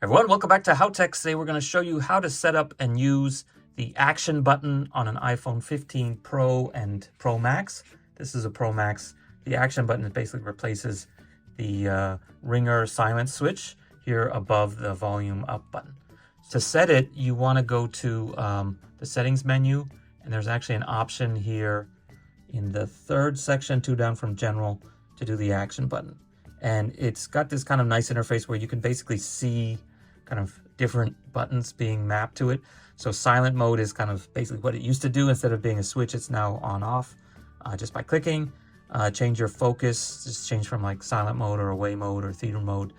Everyone, welcome back to HowTechs. Today we're going to show you how to set up and use the action button on an iPhone 15 Pro and Pro Max. This is a Pro Max. The action button basically replaces the ringer silence switch here above the volume up button. To set it, you want to go to the settings menu, and there's actually an option here in the third section, 2 down from general, to do the action button. And it's got this kind of nice interface where you can basically see kind of different buttons being mapped to it. So silent mode is kind of basically what it used to do. Instead of being a switch, it's now on off just by clicking. Change your focus, just change from like silent mode or away mode or theater mode.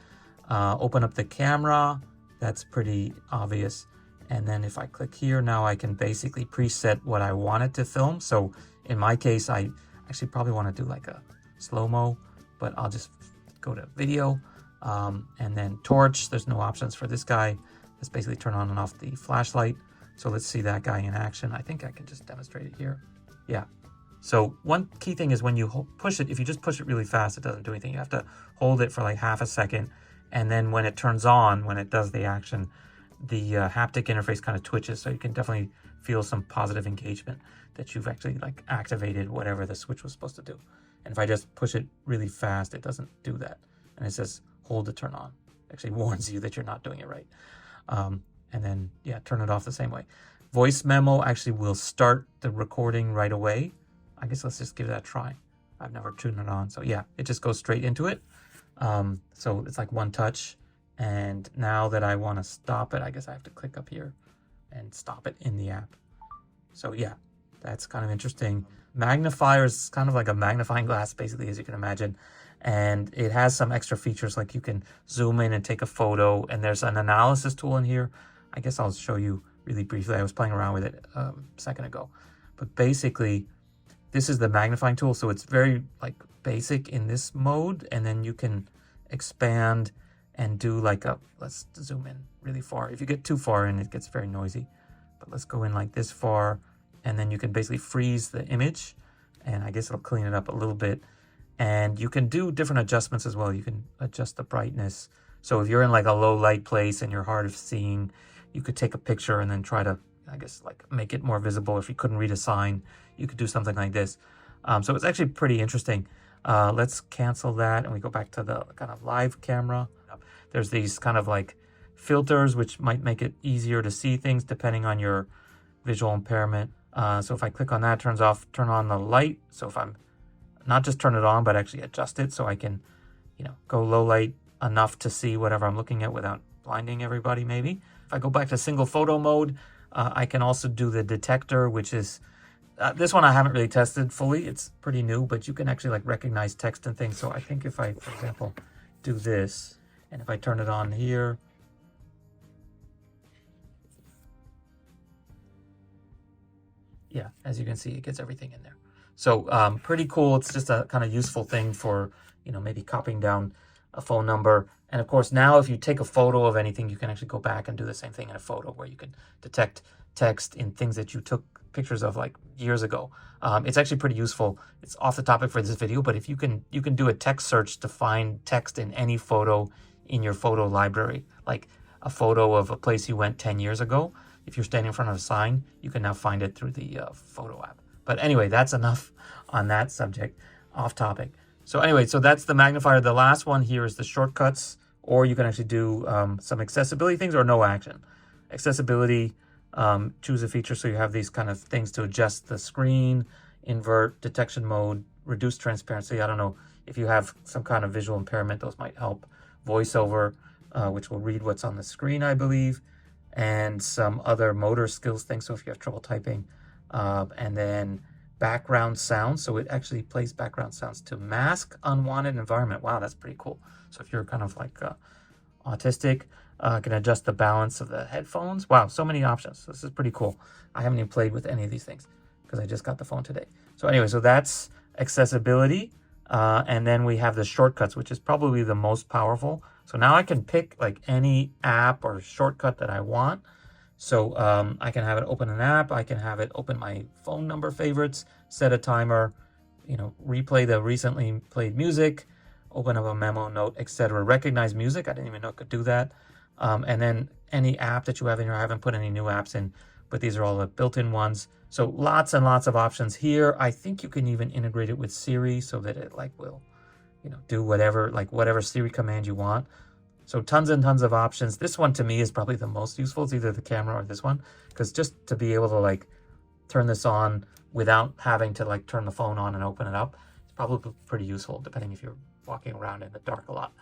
Open up the camera, that's pretty obvious. And then if I click here, now I can basically preset what I want it to film. So in my case, I actually probably want to do like a slow-mo, but I'll just go to video. And then torch, there's no options for this guy. Let's basically turn on and off the flashlight. So let's see that guy in action. I think I can just demonstrate it here. Yeah. So one key thing is when you push it, if you just push it really fast, it doesn't do anything. You have to hold it for like half a second. And then when it turns on, when it does the action, the haptic interface kind of twitches. So you can definitely feel some positive engagement that you've actually like activated whatever the switch was supposed to do. And if I just push it really fast, it doesn't do that. And it says hold to turn on. It actually warns you that you're not doing it right. And then, yeah, turn it off the same way. Voice memo actually will start the recording right away. I guess let's just give that a try. I've never tuned it on. So yeah, it just goes straight into it. So it's like one touch. And now that I want to stop it, I guess I have to click up here and stop it in the app. So yeah, that's kind of interesting. Magnifier is kind of like a magnifying glass, basically, as you can imagine. And it has some extra features, like you can zoom in and take a photo. And there's an analysis tool in here. I guess I'll show you really briefly. I was playing around with it a second ago. But basically, this is the magnifying tool. So it's very like basic in this mode. And then you can expand and do like a, let's zoom in really far. If you get too far in, it gets very noisy. But let's go in like this far. And then you can basically freeze the image. And I guess it'll clean it up a little bit. And you can do different adjustments as well. You can adjust the brightness. So if you're in like a low light place and you're hard of seeing, you could take a picture and then try to, I guess, like make it more visible. If you couldn't read a sign, you could do something like this. So it's actually pretty interesting. Let's cancel that and we go back to the kind of live camera. There's these kind of like filters which might make it easier to see things depending on your visual impairment. So if I click on that, turn on the light. So if I'm not just turn it on, but actually adjust it so I can, go low light enough to see whatever I'm looking at without blinding everybody maybe. If I go back to single photo mode, I can also do the detector, which is, this one I haven't really tested fully. It's pretty new, but you can actually like recognize text and things. So I think if I, for example, do this, and if I turn it on here, yeah, as you can see, it gets everything in there. So pretty cool. It's just a kind of useful thing for, maybe copying down a phone number. And of course, now if you take a photo of anything, you can actually go back and do the same thing in a photo where you can detect text in things that you took pictures of like years ago. It's actually pretty useful. It's off the topic for this video, but if you can do a text search to find text in any photo in your photo library, like a photo of a place you went 10 years ago. If you're standing in front of a sign, you can now find it through the photo app. But anyway, that's enough on that subject, off topic. So anyway, so that's the magnifier. The last one here is the shortcuts, or you can actually do some accessibility things or no action. Accessibility, choose a feature so you have these kind of things to adjust the screen, invert, detection mode, reduce transparency. I don't know if you have some kind of visual impairment, those might help. Voiceover, which will read what's on the screen, I believe. And some other motor skills things, so if you have trouble typing. And then background sounds, so it actually plays background sounds to mask unwanted environment. Wow, that's pretty cool. So if you're kind of like autistic, can adjust the balance of the headphones. Wow, so many options. This is pretty cool. I haven't even played with any of these things because I just got the phone today. So anyway, so that's accessibility. And then we have the shortcuts, which is probably the most powerful. So now I can pick like any app or shortcut that I want. So I can have it open an app. I can have it open my phone number favorites, set a timer, replay the recently played music, open up a memo, note, etc. Recognize music. I didn't even know it could do that. And then any app that you have in here, I haven't put any new apps in, but these are all the built-in ones. So lots and lots of options here. I think you can even integrate it with Siri so that it like will, do whatever Siri command you want. So tons and tons of options. This one to me is probably the most useful. It's either the camera or this one, because just to be able to like turn this on without having to like turn the phone on and open it up, it's probably pretty useful depending if you're walking around in the dark a lot.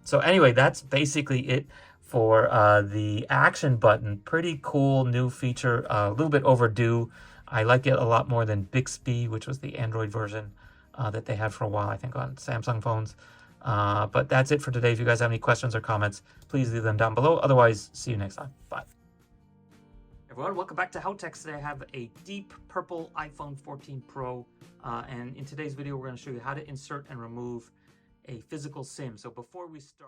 So anyway, that's basically it for the action button. Pretty cool new feature, a little bit overdue. I like it a lot more than Bixby, which was the Android version that they had for a while, I think, on Samsung phones. But that's it for today. If you guys have any questions or comments, please leave them down below. Otherwise, see you next time. Bye. Everyone, welcome back to HowTechs. Today I have a deep purple iPhone 14 Pro. And in today's video, we're going to show you how to insert and remove a physical SIM. So before we start...